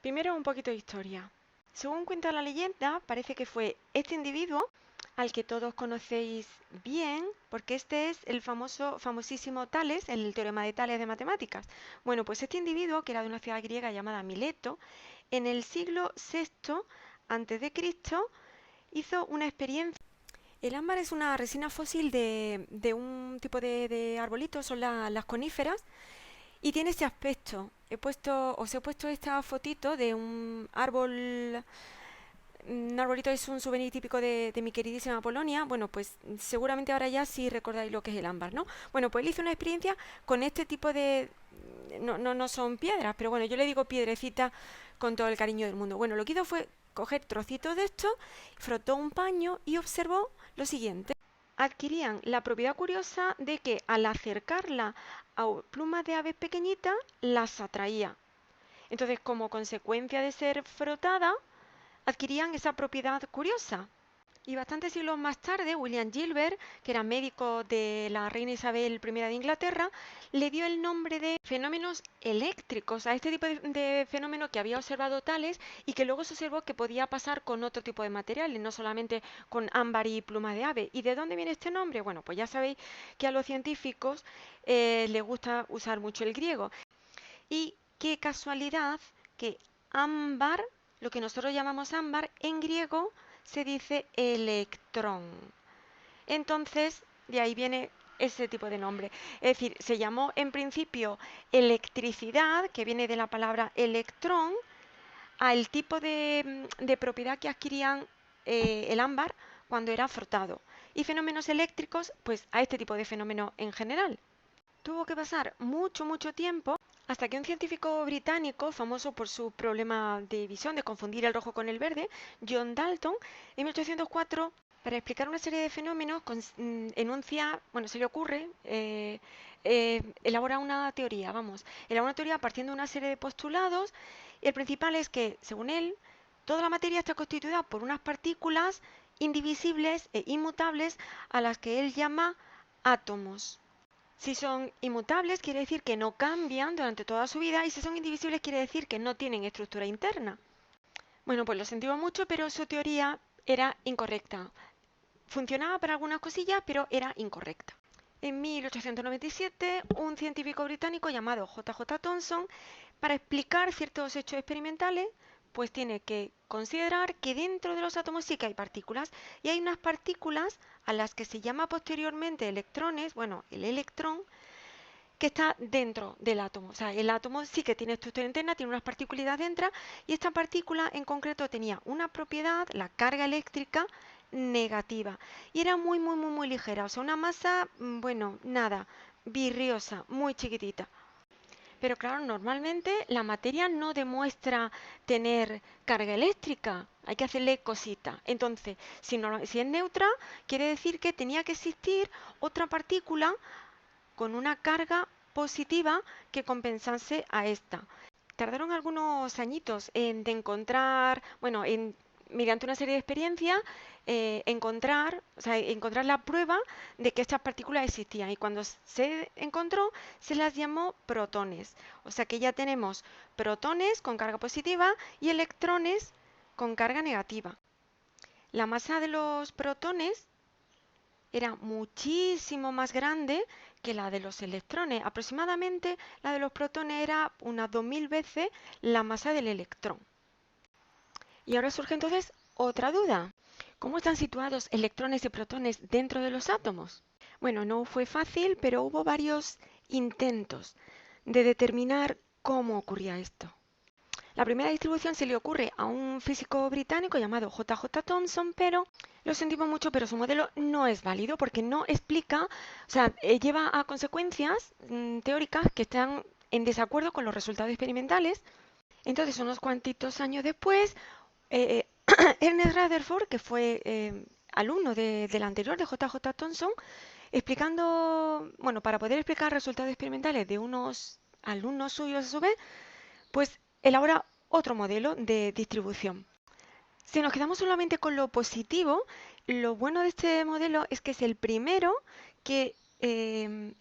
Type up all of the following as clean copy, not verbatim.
Primero un poquito de historia. Según cuenta la leyenda, parece que fue este individuo al que todos conocéis bien, porque este es el famosísimo Tales, el teorema de Tales de matemáticas. Bueno, pues este individuo, que era de una ciudad griega llamada Mileto, en el siglo VI antes de Cristo hizo una experiencia. El ámbar es una resina fósil de un tipo de arbolito, son las coníferas, y tiene este aspecto. Os he puesto esta fotito de un árbol. Un arbolito es un souvenir típico de mi queridísima Polonia. Bueno, pues seguramente ahora ya sí recordáis lo que es el ámbar, ¿no? Bueno, pues él hizo una experiencia con este tipo de. No son piedras, pero bueno, yo le digo piedrecita con todo el cariño del mundo. Bueno, lo que hizo fue coger trocitos de esto, frotó un paño y observó lo siguiente. Adquirían la propiedad curiosa de que al acercarla a plumas de aves pequeñitas, las atraía. Entonces, como consecuencia de ser frotada, adquirían esa propiedad curiosa. Y bastantes siglos más tarde, William Gilbert, que era médico de la reina Isabel I de Inglaterra, le dio el nombre de fenómenos eléctricos a este tipo de fenómeno que había observado Tales y que luego se observó que podía pasar con otro tipo de materiales, no solamente con ámbar y pluma de ave. ¿Y de dónde viene este nombre? Bueno, pues ya sabéis que a los científicos les gusta usar mucho el griego. Y qué casualidad que ámbar, lo que nosotros llamamos ámbar, en griego se dice electrón. Entonces, de ahí viene ese tipo de nombre. Es decir, se llamó en principio electricidad, que viene de la palabra electrón, al tipo de propiedad que adquirían el ámbar cuando era frotado. Y fenómenos eléctricos, pues a este tipo de fenómeno en general. Tuvo que pasar mucho tiempo hasta que un científico británico, famoso por su problema de visión, de confundir el rojo con el verde, John Dalton, en 1804, para explicar una serie de fenómenos, enuncia, bueno, se le ocurre, elabora una teoría, elabora una teoría partiendo de una serie de postulados, y el principal es que, según él, toda la materia está constituida por unas partículas indivisibles e inmutables a las que él llama átomos. Si son inmutables, quiere decir que no cambian durante toda su vida, y si son indivisibles, quiere decir que no tienen estructura interna. Bueno, pues lo sentimos mucho, pero su teoría era incorrecta. Funcionaba para algunas cosillas, pero era incorrecta. En 1897, un científico británico llamado J.J. Thomson, para explicar ciertos hechos experimentales, pues tiene que considerar que dentro de los átomos sí que hay partículas, y hay unas partículas a las que se llama posteriormente electrones, bueno, el electrón, que está dentro del átomo. O sea, el átomo sí que tiene estructura interna, tiene unas partículas dentro, y esta partícula en concreto tenía una propiedad, la carga eléctrica, negativa. Y era muy ligera, o sea, una masa, bueno, nada, virriosa, muy chiquitita. Pero claro, normalmente la materia no demuestra tener carga eléctrica, hay que hacerle cosita. Entonces, si es neutra, quiere decir que tenía que existir otra partícula con una carga positiva que compensase a esta. Tardaron algunos añitos de encontrar, bueno, mediante una serie de experiencias, encontrar la prueba de que estas partículas existían. Y cuando se encontró, se las llamó protones. O sea que ya tenemos protones con carga positiva y electrones con carga negativa. La masa de los protones era muchísimo más grande que la de los electrones. Aproximadamente la de los protones era unas 2000 veces la masa del electrón. Y ahora surge entonces otra duda. ¿Cómo están situados electrones y protones dentro de los átomos? Bueno, no fue fácil, pero hubo varios intentos de determinar cómo ocurría esto. La primera distribución se le ocurre a un físico británico llamado J.J. Thomson, pero lo sentimos mucho, pero su modelo no es válido porque no explica, o sea, lleva a consecuencias teóricas que están en desacuerdo con los resultados experimentales. Entonces, unos cuantitos años después, Ernest Rutherford, que fue alumno del anterior de J.J. Thomson, explicando, bueno, para poder explicar resultados experimentales de unos alumnos suyos a su vez, pues elabora otro modelo de distribución. Si nos quedamos solamente con lo positivo, lo bueno de este modelo es que es el primero que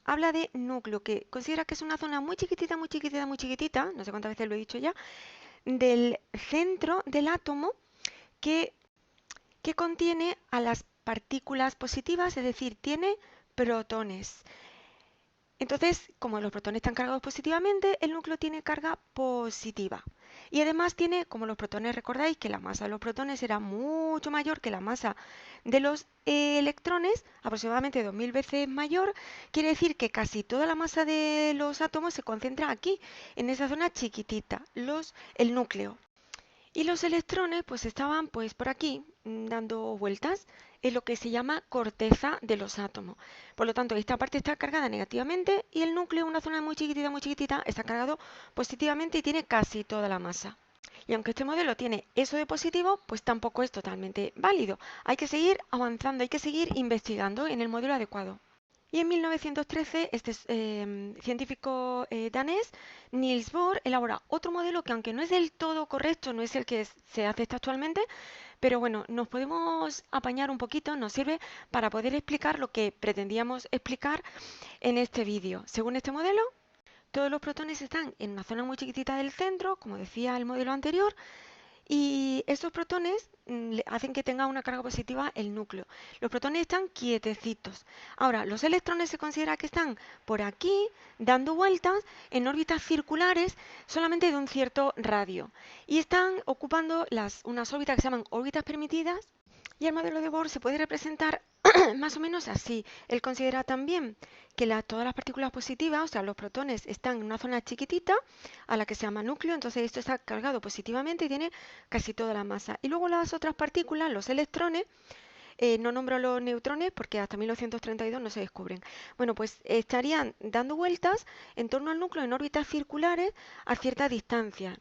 habla de núcleo, que considera que es una zona muy chiquitita, no sé cuántas veces lo he dicho ya, del centro del átomo que contiene a las partículas positivas, es decir, tiene protones. Entonces, como los protones están cargados positivamente, el núcleo tiene carga positiva. Y además tiene, como los protones, recordáis que la masa de los protones era mucho mayor que la masa de los electrones, aproximadamente 2000 veces mayor, quiere decir que casi toda la masa de los átomos se concentra aquí, en esa zona chiquitita, el núcleo. Y los electrones pues estaban pues por aquí dando vueltas en lo que se llama corteza de los átomos. Por lo tanto, esta parte está cargada negativamente y el núcleo, una zona muy chiquitita, está cargado positivamente y tiene casi toda la masa. Y aunque este modelo tiene eso de positivo, pues tampoco es totalmente válido. Hay que seguir avanzando, hay que seguir investigando en el modelo adecuado. Y en 1913, este científico danés, Niels Bohr, elabora otro modelo que, aunque no es del todo correcto, no es el que se acepta actualmente, pero bueno, nos podemos apañar un poquito, nos sirve para poder explicar lo que pretendíamos explicar en este vídeo. Según este modelo, todos los protones están en una zona muy chiquitita del centro, como decía el modelo anterior, y estos protones hacen que tenga una carga positiva el núcleo. Los protones están quietecitos. Ahora, los electrones se considera que están por aquí, dando vueltas en órbitas circulares solamente de un cierto radio. Y están ocupando unas órbitas que se llaman órbitas permitidas. Y el modelo de Bohr se puede representar más o menos así. Él considera también que todas las partículas positivas, o sea, los protones, están en una zona chiquitita a la que se llama núcleo, entonces esto está cargado positivamente y tiene casi toda la masa. Y luego las otras partículas, los electrones, no nombro los neutrones porque hasta 1932 no se descubren. Bueno, pues estarían dando vueltas en torno al núcleo en órbitas circulares a cierta distancia.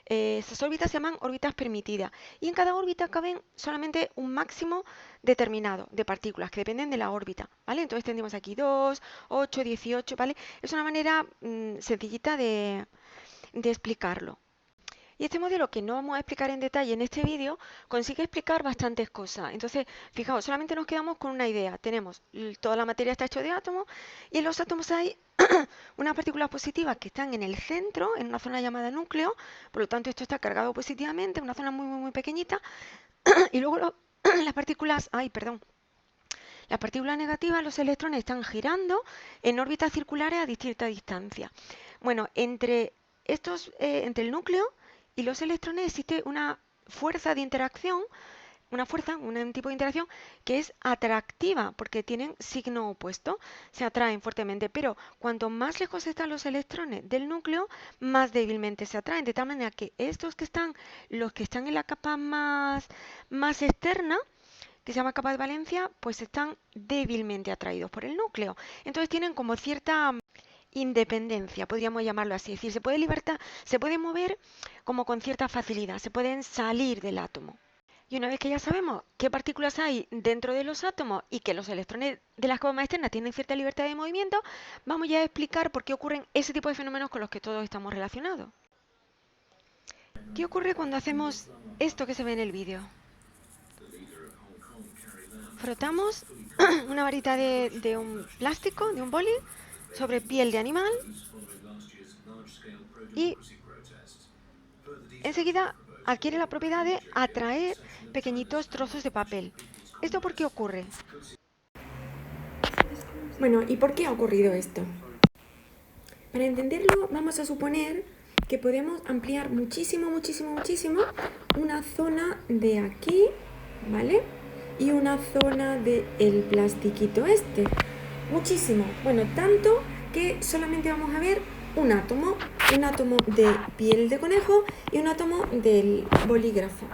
Esas órbitas se llaman órbitas permitidas y en cada órbita caben solamente un máximo determinado de partículas que dependen de la órbita, ¿vale? Entonces tendríamos aquí 2, 8, 18, ¿vale? Es una manera sencillita de explicarlo. Y este modelo, que no vamos a explicar en detalle en este vídeo, consigue explicar bastantes cosas. Entonces, fijaos, solamente nos quedamos con una idea. Tenemos toda la materia está hecha de átomos y en los átomos hay unas partículas positivas que están en el centro, en una zona llamada núcleo. Por lo tanto, esto está cargado positivamente, una zona muy pequeñita. Y luego las partículas, las partículas negativas, los electrones, están girando en órbitas circulares a distinta distancia. Bueno, entre el núcleo y los electrones existe una fuerza de interacción, un tipo de interacción que es atractiva porque tienen signo opuesto, se atraen fuertemente, pero cuanto más lejos están los electrones del núcleo, más débilmente se atraen, de tal manera que los que están en la capa más externa, que se llama capa de valencia, pues están débilmente atraídos por el núcleo. Entonces tienen como cierta independencia, podríamos llamarlo así, es decir, se pueden mover como con cierta facilidad, se pueden salir del átomo. Y una vez que ya sabemos qué partículas hay dentro de los átomos y que los electrones de las capas externas tienen cierta libertad de movimiento, vamos ya a explicar por qué ocurren ese tipo de fenómenos con los que todos estamos relacionados. ¿Qué ocurre cuando hacemos esto que se ve en el vídeo? Frotamos una varita de un plástico, de un boli, sobre piel de animal y enseguida adquiere la propiedad de atraer pequeñitos trozos de papel. ¿Esto por qué ocurre? Bueno, ¿y por qué ha ocurrido esto? Para entenderlo, vamos a suponer que podemos ampliar muchísimo una zona de aquí, ¿vale? Y una zona del plastiquito este. Muchísimo. Bueno, tanto que solamente vamos a ver un átomo de piel de conejo y un átomo del bolígrafo.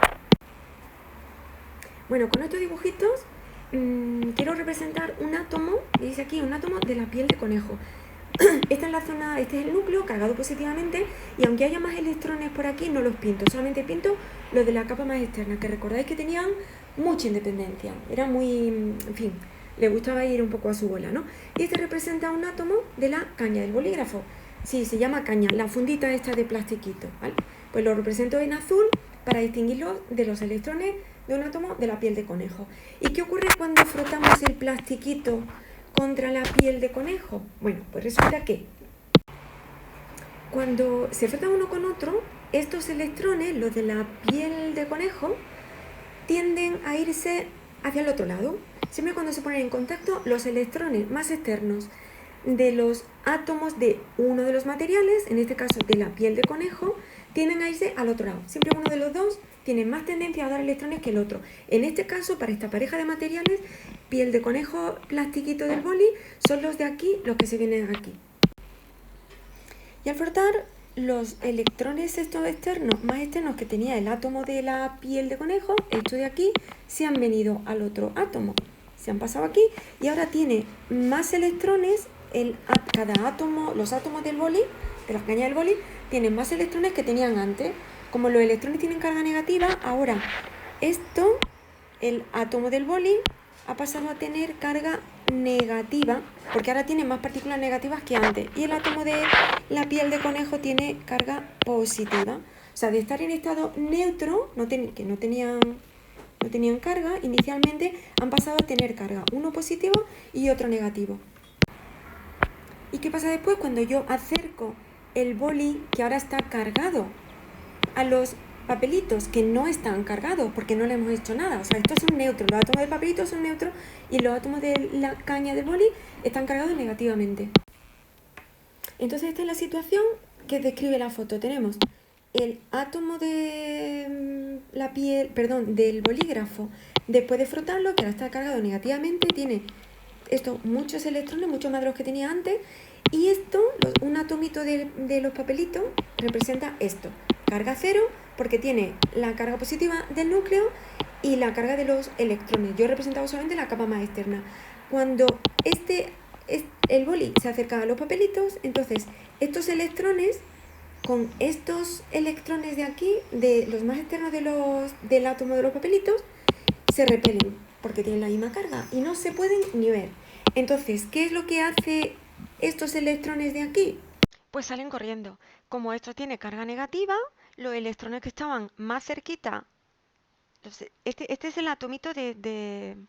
Bueno, con estos dibujitos quiero representar un átomo, dice aquí, un átomo de la piel de conejo. Esta es la zona, este es el núcleo cargado positivamente y aunque haya más electrones por aquí no los pinto, solamente pinto los de la capa más externa, que recordáis que tenían mucha independencia, era muy, en fin, le gustaba ir un poco a su bola, ¿no? Y este representa un átomo de la caña del bolígrafo, sí, se llama caña, la fundita esta de plastiquito, ¿vale? Pues lo represento en azul para distinguirlo de los electrones de un átomo de la piel de conejo. ¿Y qué ocurre cuando frotamos el plastiquito contra la piel de conejo? Bueno, pues resulta que cuando se frota uno con otro, estos electrones, los de la piel de conejo, tienden a irse hacia el otro lado. Siempre cuando se ponen en contacto, los electrones más externos de los átomos de uno de los materiales, en este caso de la piel de conejo, tienden a irse al otro lado. Siempre uno de los dos tiene más tendencia a dar electrones que el otro. En este caso, para esta pareja de materiales, piel de conejo, plastiquito del boli, son los de aquí los que se vienen aquí. Y al frotar, los electrones estos externos, más externos que tenía el átomo de la piel de conejo, estos de aquí, se han venido al otro átomo. Se han pasado aquí y ahora tiene más electrones, cada átomo, los átomos del boli, de la caña del boli, tienen más electrones que tenían antes. Como los electrones tienen carga negativa, ahora esto, el átomo del boli, ha pasado a tener carga negativa, porque ahora tiene más partículas negativas que antes. Y el átomo de la piel de conejo tiene carga positiva. O sea, de estar en estado neutro, que no tenían carga, inicialmente han pasado a tener carga, uno positivo y otro negativo. ¿Y qué pasa después? Cuando yo acerco el boli, que ahora está cargado, a los papelitos que no están cargados porque no le hemos hecho nada, o sea, estos son neutros, los átomos del papelito son neutros y los átomos de la caña del boli están cargados negativamente. Entonces esta es la situación que describe la foto. Tenemos el átomo de la piel, perdón, del bolígrafo, después de frotarlo, que ahora está cargado negativamente, tiene esto muchos electrones, muchos más de los que tenía antes, y esto, un atomito de los papelitos, representa esto, carga cero, porque tiene la carga positiva del núcleo y la carga de los electrones. Yo he representado solamente la capa más externa. Cuando el boli se acerca a los papelitos, entonces estos electrones, con estos electrones de aquí, de los más externos del átomo de los papelitos, se repelen, porque tienen la misma carga y no se pueden ni ver. Entonces, ¿qué es lo que hace estos electrones de aquí? Pues salen corriendo. Como esto tiene carga negativa, los electrones que estaban más cerquita, este es el atomito del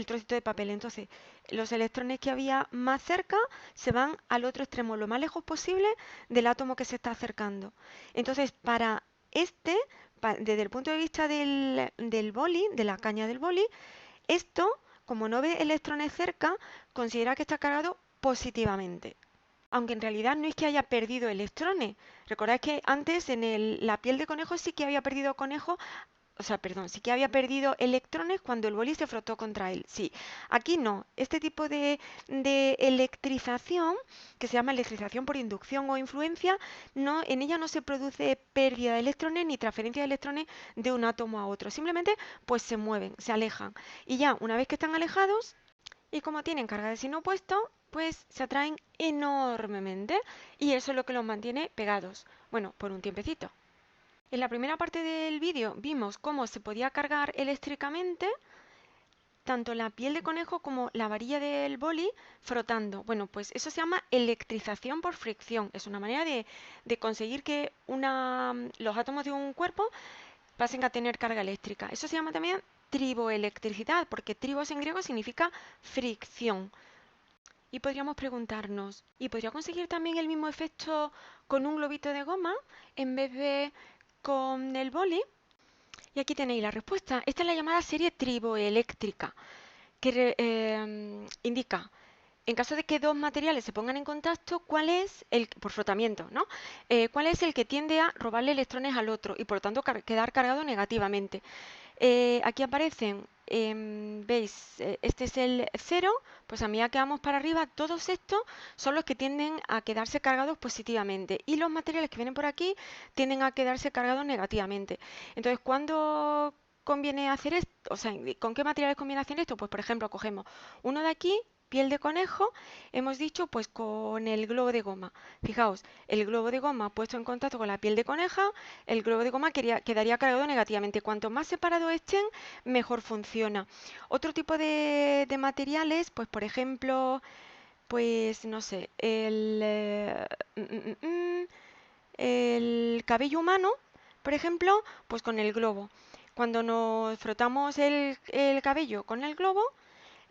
trocito de papel. Entonces, los electrones que había más cerca se van al otro extremo, lo más lejos posible del átomo que se está acercando. Entonces, para desde el punto de vista del boli, de la caña del boli, esto, como no ve electrones cerca, considera que está cargado positivamente. Aunque en realidad no es que haya perdido electrones. Recordad que antes en la piel de conejo sí que había perdido sí que había perdido electrones cuando el boli se frotó contra él. Sí, aquí no. Este tipo de electrización, que se llama electrización por inducción o influencia, en ella no se produce pérdida de electrones ni transferencia de electrones de un átomo a otro. Simplemente pues se mueven, se alejan. Y ya, una vez que están alejados, y como tienen carga de signo opuesto, pues se atraen enormemente y eso es lo que los mantiene pegados. Bueno, por un tiempecito. En la primera parte del vídeo vimos cómo se podía cargar eléctricamente tanto la piel de conejo como la varilla del boli frotando. Bueno, pues eso se llama electrización por fricción. Es una manera de conseguir que los átomos de un cuerpo pasen a tener carga eléctrica. Eso se llama también triboelectricidad, porque tribos en griego significa fricción. Y podríamos preguntarnos, ¿y podría conseguir también el mismo efecto con un globito de goma en vez de con el boli? Y aquí tenéis la respuesta. Esta es la llamada serie triboeléctrica, que indica, en caso de que dos materiales se pongan en contacto, cuál es por frotamiento, ¿no? Cuál es el que tiende a robarle electrones al otro y por lo tanto quedar cargado negativamente. Aquí aparecen, veis, este es el 0, pues a medida que vamos para arriba, todos estos son los que tienden a quedarse cargados positivamente y los materiales que vienen por aquí tienden a quedarse cargados negativamente. Entonces, ¿cuándo conviene hacer esto? O sea, ¿con qué materiales conviene hacer esto? Pues, por ejemplo, cogemos uno de aquí, piel de conejo, hemos dicho, pues con el globo de goma. Fijaos, el globo de goma puesto en contacto con la piel de coneja, el globo de goma quedaría cargado negativamente. Cuanto más separados estén, mejor funciona. Otro tipo de materiales, pues por ejemplo, pues no sé, el cabello humano, por ejemplo, pues con el globo. Cuando nos frotamos el cabello con el globo,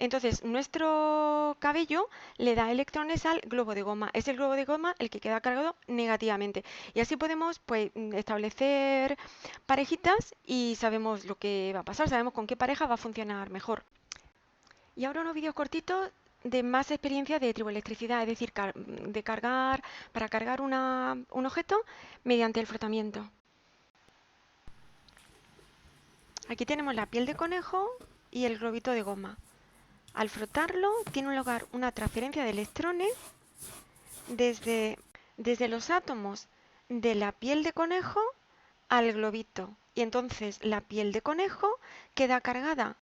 Entonces, nuestro cabello le da electrones al globo de goma. Es el globo de goma el que queda cargado negativamente. Y así podemos, pues, establecer parejitas y sabemos lo que va a pasar, sabemos con qué pareja va a funcionar mejor. Y ahora unos vídeos cortitos de más experiencia de triboelectricidad, es decir, de cargar, para cargar un objeto mediante el frotamiento. Aquí tenemos la piel de conejo y el globito de goma. Al frotarlo, tiene lugar una transferencia de electrones desde los átomos de la piel de conejo al globito. Y entonces la piel de conejo queda cargada.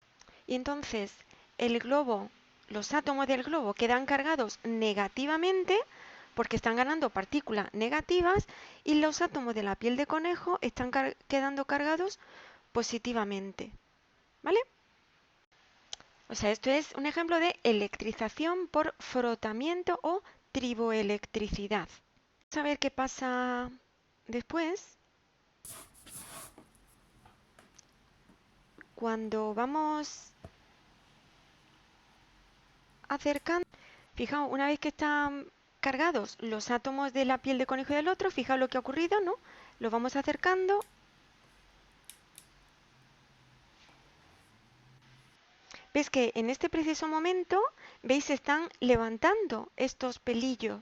Y entonces el globo, los átomos del globo quedan cargados negativamente porque están ganando partículas negativas y los átomos de la piel de conejo están quedando cargados positivamente. ¿Vale? O sea, esto es un ejemplo de electrización por frotamiento o triboelectricidad. Vamos a ver qué pasa después. Cuando vamos acercando, fijaos, una vez que están cargados los átomos de la piel de conejo y del otro, fijaos lo que ha ocurrido, ¿no? Los vamos acercando. Ves que en este preciso momento, veis, se están levantando estos pelillos,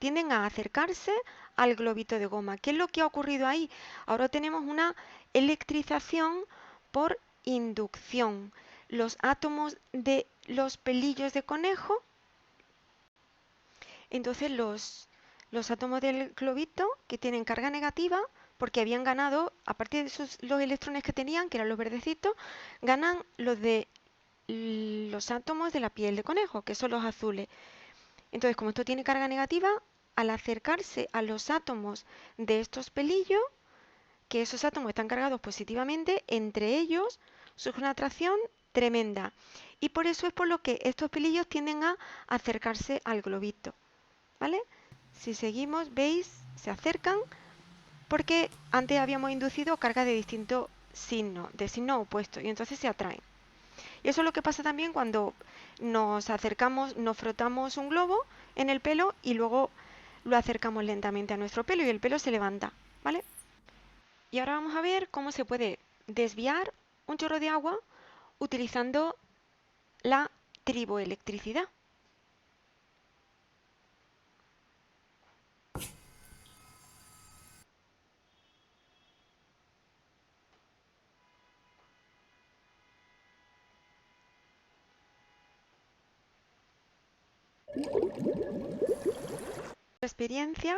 tienden a acercarse al globito de goma. ¿Qué es lo que ha ocurrido ahí? Ahora tenemos una electrización por inducción. Los átomos de los pelillos de conejo, entonces los átomos del globito que tienen carga negativa, porque habían ganado, aparte de los electrones que tenían, que eran los verdecitos, ganan los de los átomos de la piel de conejo, que son los azules. Entonces, como esto tiene carga negativa, al acercarse a los átomos de estos pelillos, que esos átomos están cargados positivamente, entre ellos surge una atracción tremenda. Y por eso es por lo que estos pelillos tienden a acercarse al globito. ¿Vale? Si seguimos, veis, se acercan porque antes habíamos inducido carga de distinto signo, de signo opuesto, y entonces se atraen. Y eso es lo que pasa también cuando nos acercamos, nos frotamos un globo en el pelo y luego lo acercamos lentamente a nuestro pelo y el pelo se levanta, ¿vale? Y ahora vamos a ver cómo se puede desviar un chorro de agua utilizando la triboelectricidad. Experiencia